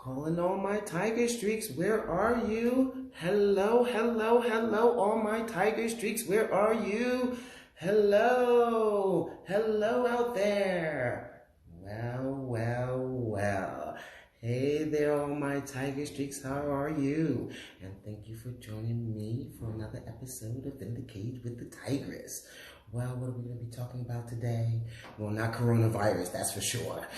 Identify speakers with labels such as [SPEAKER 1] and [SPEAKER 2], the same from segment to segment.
[SPEAKER 1] Calling all my tiger streaks, where are you? Hello, hello, hello, all my tiger streaks, where are you? Hello, hello out there. Well. Hey there, all my tiger streaks, how are you? And thank you for joining me for another episode of In the Cage with the Tigress. Well, what are we going to be talking about today? Well, not coronavirus, that's for sure.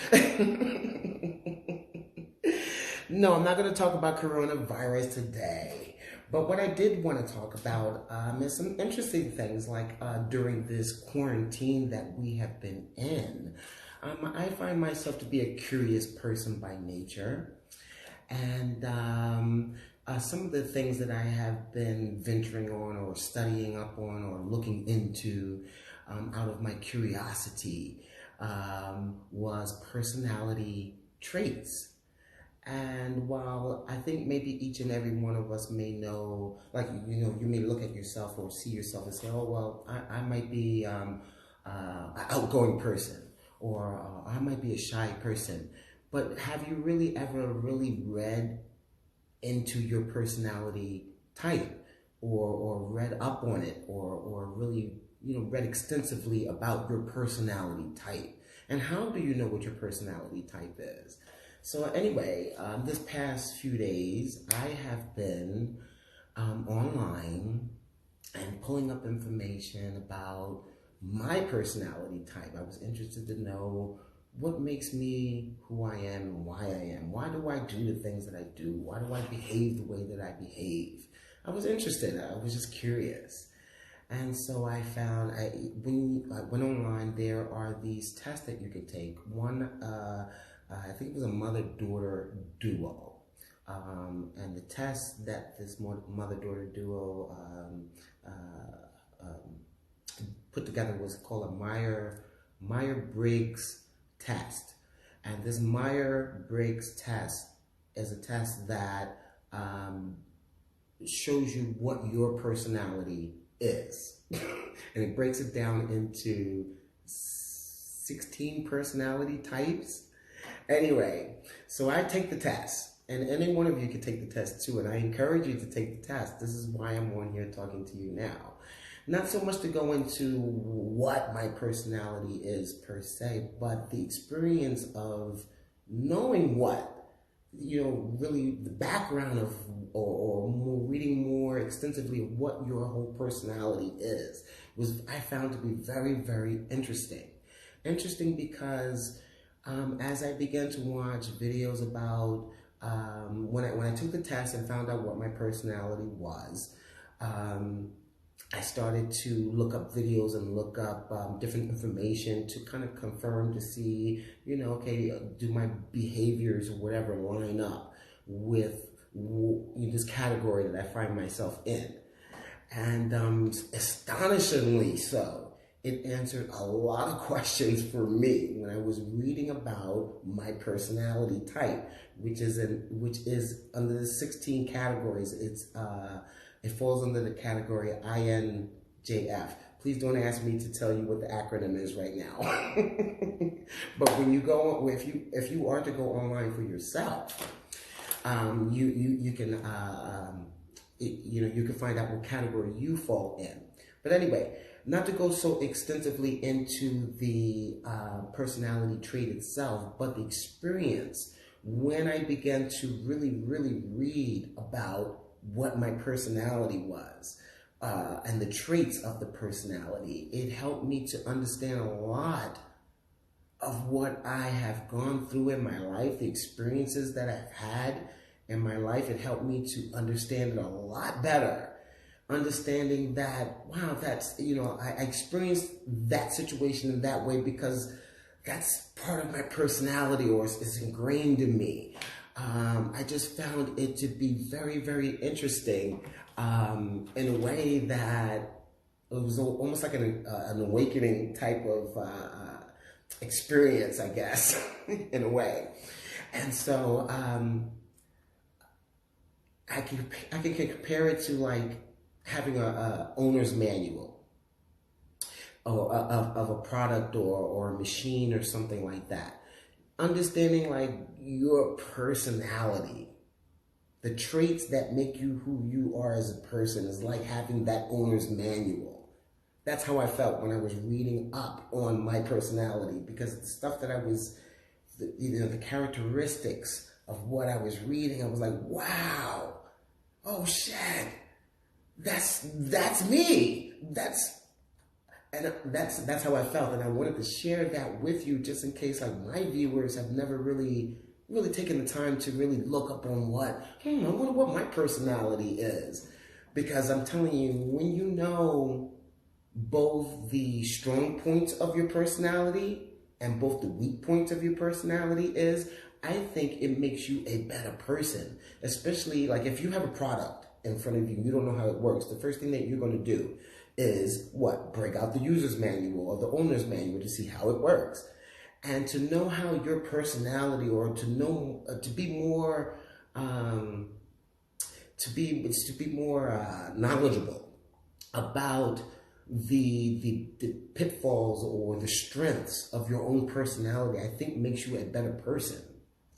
[SPEAKER 1] No, I'm not going to talk about coronavirus today. But what I did want to talk about is some interesting things like during this quarantine that we have been in. I find myself to be a curious person by nature. And some of the things that I have been venturing on or studying up on or looking into out of my curiosity was personality traits. And while I think maybe each and every one of us may know, like, you may look at yourself or see yourself and say, oh, well, I might be an outgoing person, or I might be a shy person. But have you really ever really read into your personality type or read up on it or really, read extensively about your personality type? And how do you know what your personality type is? So anyway, this past few days, I have been online and pulling up information about my personality type. I was interested to know what makes me who I am and why I am. Why do I do the things that I do? Why do I behave the way that I behave? I was interested. I was just curious. And so I found, when I went online, there are these tests that you could take. One, I think it was a mother-daughter duo. And the test that this mother-daughter duo put together was called a Myers-Briggs test. And this Myers-Briggs test is a test that shows you what your personality is. And it breaks it down into 16 personality types. Anyway, so I take the test, and any one of you can take the test too, and I encourage you to take the test. This is why I'm on here talking to you now. Not so much to go into what my personality is per se, but the experience of knowing what, really the background of, or more, reading more extensively of what your whole personality is, I found to be very, very interesting. Interesting because as I began to watch videos about, when I took the test and found out what my personality was, I started to look up videos and look up different information to kind of confirm to see, okay, do my behaviors or whatever line up with this category that I find myself in. And astonishingly so, it answered a lot of questions for me when I was reading about my personality type, which is under the 16 categories. It falls under the category INJF. Please don't ask me to tell you what the acronym is right now. But when you go, if you are to go online for yourself, you can you can find out what category you fall in. But anyway, not to go so extensively into the personality trait itself, but the experience when I began to really, really read about what my personality was and the traits of the personality. It helped me to understand a lot of what I have gone through in my life, the experiences that I've had in my life. It helped me to understand it a lot better. Understanding that, wow, that's, I experienced that situation in that way because that's part of my personality, or it's ingrained in me. I just found it to be very, very interesting in a way that it was almost like an awakening type of experience, I guess, in a way. And so I can compare it to like having a owner's manual or of a product or a machine or something like that. understanding like your personality, the traits that make you who you are as a person is like having that owner's manual. That's how I felt when I was reading up on my personality, because the stuff that I was, the characteristics of what I was reading, I was like, wow, oh shit, that's me. That's how I felt, and I wanted to share that with you, just in case like my viewers have never really taken the time to really look up on I wonder what my personality is, because I'm telling you, when you know both the strong points of your personality and both the weak points of your personality I think it makes you a better person. Especially like if you have a product in front of you, you don't know how it works. The first thing that you're going to do is what? Break out the user's manual or the owner's manual to see how it works. And to know how your personality, or to know, to be more, knowledgeable about the pitfalls or the strengths of your own personality, I think makes you a better person.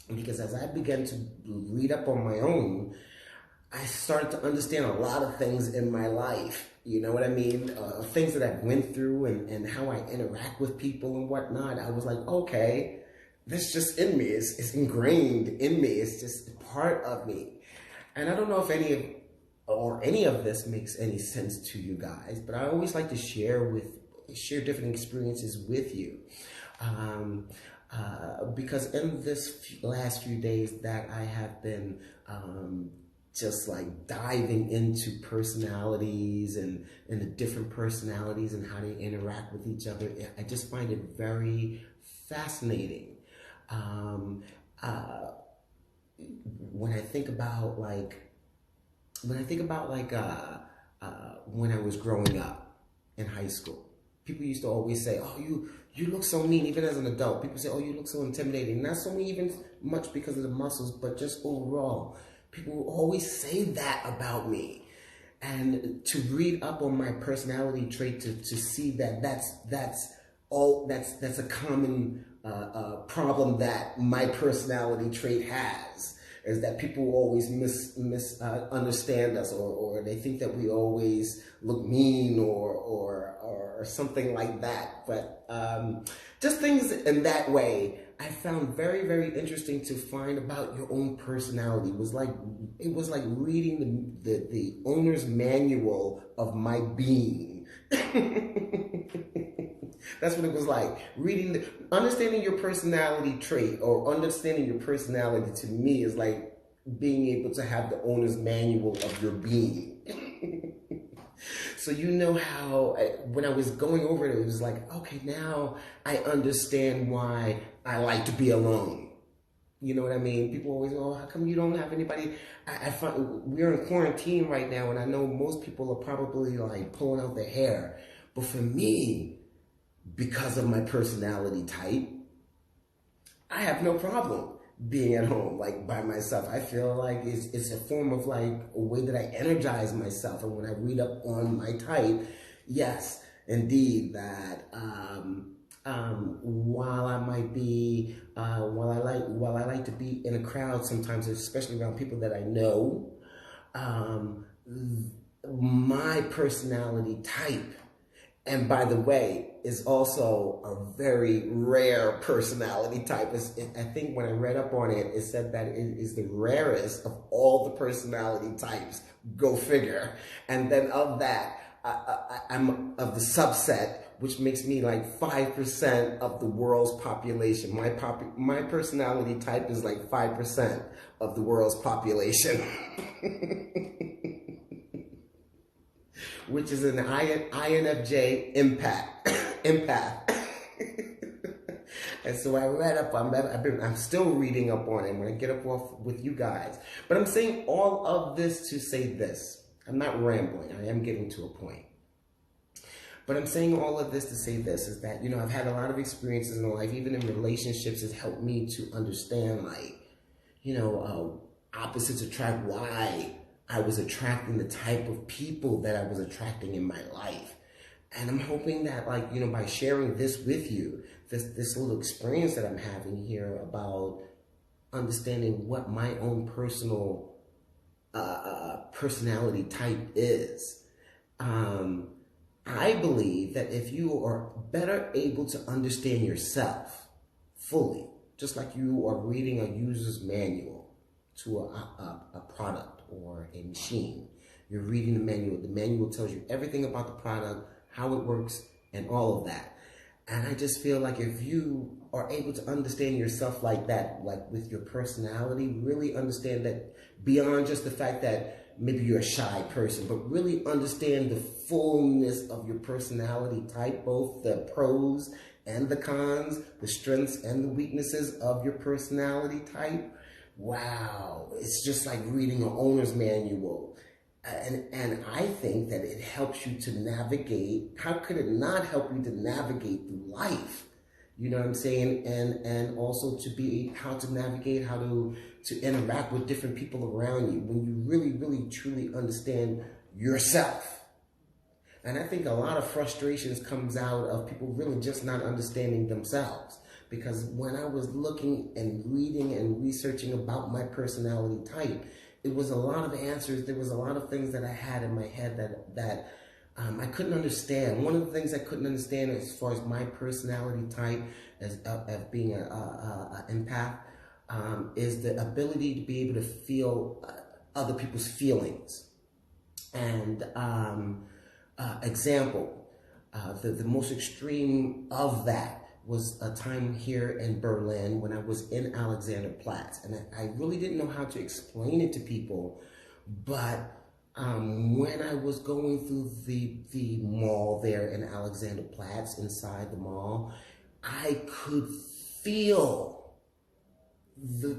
[SPEAKER 1] Because as I began to read up on my own, I started to understand a lot of things in my life. You know what I mean? Things that I went through and how I interact with people and whatnot. I was like, okay, that's just in me. It's ingrained in me. It's just part of me. And I don't know if any of this makes any sense to you guys, but I always like to share different experiences with you. Because in this last few days that I have been just like diving into personalities and the different personalities and how they interact with each other, I just find it very fascinating. When I think about when I was growing up in high school, people used to always say, oh, you look so mean. Even as an adult, people say, oh, you look so intimidating. Not so even much because of the muscles, but just overall. People will always say that about me. And to read up on my personality trait, to see that that's a common problem that my personality trait has, is that people always misunderstand us, or they think that we always look mean or something like that. But just things in that way, I found very, very interesting to find about your own personality. It was like reading the owner's manual of my being. That's what it was like. Understanding your personality trait, or understanding your personality, to me is like being able to have the owner's manual of your being. So you know how, when I was going over it, it was like, okay, now I understand why I like to be alone. You know what I mean? People always, oh, how come you don't have anybody? I find we're in quarantine right now, and I know most people are probably like pulling out their hair. But for me, because of my personality type, I have no problem being at home, like by myself. I feel like it's a form of like a way that I energize myself. And when I read up on my type, yes, indeed, that while I like to be in a crowd sometimes, especially around people that I know, my personality type, and by the way, is also a very rare personality type. I think when I read up on it, it said that it is the rarest of all the personality types. Go figure. And then of that, I'm of the subset, which makes me like 5% of the world's population. My personality type is like 5% of the world's population. Which is an INFJ empath. And so I read up, I'm still reading up on it when I get up off with you guys. But I'm saying all of this to say this. I'm not rambling, I am getting to a point. But I'm saying all of this to say this, is that, you know, I've had a lot of experiences in life, even in relationships, has helped me to understand, like, you know, opposites attract, why I was attracting the type of people that I was attracting in my life. And I'm hoping that, like, you know, by sharing this with you, this little experience that I'm having here about understanding what my own personal personality type is. I believe that if you are better able to understand yourself fully, just like you are reading a user's manual to a product or a machine, you're reading the manual. The manual tells you everything about the product, how it works, and all of that. And I just feel like if you are able to understand yourself like that, like with your personality, really understand that beyond just the fact that maybe you're a shy person, but really understand the fullness of your personality type, both the pros and the cons, the strengths and the weaknesses of your personality type. Wow, it's just like reading an owner's manual. And I think that it helps you to navigate. How could it not help you to navigate through life? You know what I'm saying? And also to be, how to navigate, how to interact with different people around you when you really, really, truly understand yourself. And I think a lot of frustrations comes out of people really just not understanding themselves. Because when I was looking and reading and researching about my personality type, it was a lot of answers. There was a lot of things that I had in my head that I couldn't understand. One of the things I couldn't understand as far as my personality type as being an empath is the ability to be able to feel other people's feelings. And example, the most extreme of that was a time here in Berlin when I was in Alexanderplatz. And I really didn't know how to explain it to people, but when I was going through the mall there in Alexanderplatz, inside the mall, I could feel the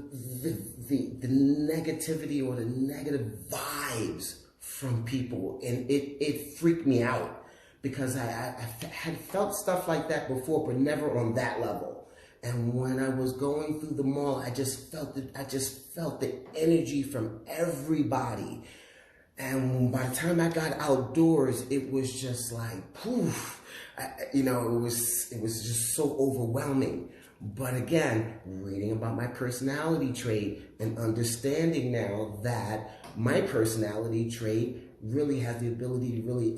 [SPEAKER 1] negativity or the negative vibes from people, and it freaked me out because I had felt stuff like that before, but never on that level. And when I was going through the mall, I just felt the energy from everybody. And by the time I got outdoors, it was just like poof. You know, it was just so overwhelming. But again, reading about my personality trait and understanding now that my personality trait really has the ability to really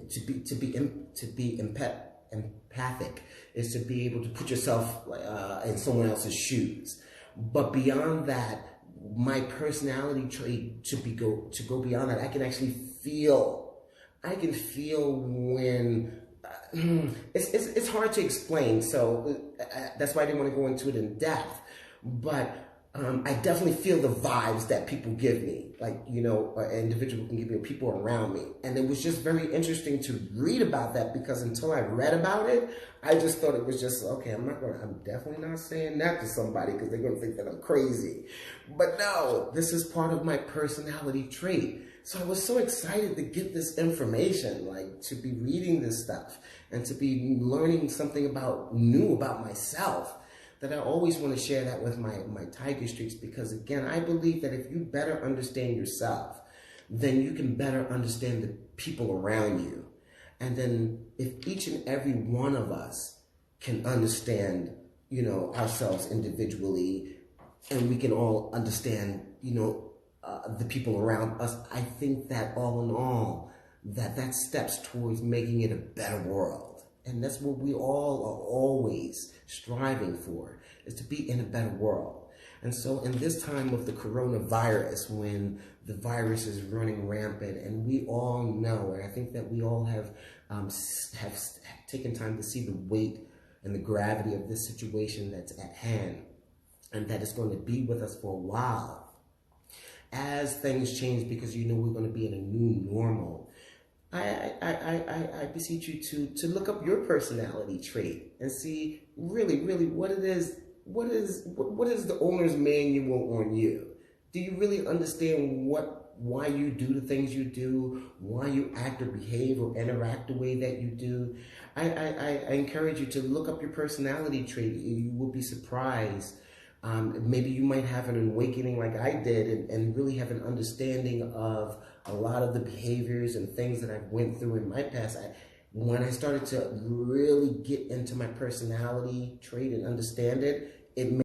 [SPEAKER 1] to be empathic, is to be able to put yourself in someone else's shoes. But beyond that, my personality trait to go beyond that, I can actually feel. I can feel when it's hard to explain. So that's why I didn't want to go into it in depth. But I definitely feel the vibes that people give me, like, you know, an individual can give me, people around me. And it was just very interesting to read about that, because until I read about it, I just thought it was just, okay, I'm definitely not saying that to somebody because they're going to think that I'm crazy. But no, this is part of my personality trait. So I was so excited to get this information, like to be reading this stuff and to be learning something new about myself, that I always want to share that with my Tiger Streaks, because again, I believe that if you better understand yourself, then you can better understand the people around you. And then if each and every one of us can understand, you know, ourselves individually, and we can all understand, you know, the people around us, I think that all in all, that steps towards making it a better world. And that's what we all are always striving for, is to be in a better world. And so in this time of the coronavirus, when the virus is running rampant, and we all know, and I think that we all have taken time to see the weight and the gravity of this situation that's at hand, and that it's going to be with us for a while. As things change, because you know we're going to be in a new normal, I beseech you to look up your personality trait and see really what it is. What is the owner's manual on you? Do you really understand why you do the things you do, why you act or behave or interact the way that you do? I encourage you to look up your personality trait. You will be surprised. Maybe you might have an awakening like I did, and really have an understanding of a lot of the behaviors and things that I went through in my past. when I started to really get into my personality trait and understand it, it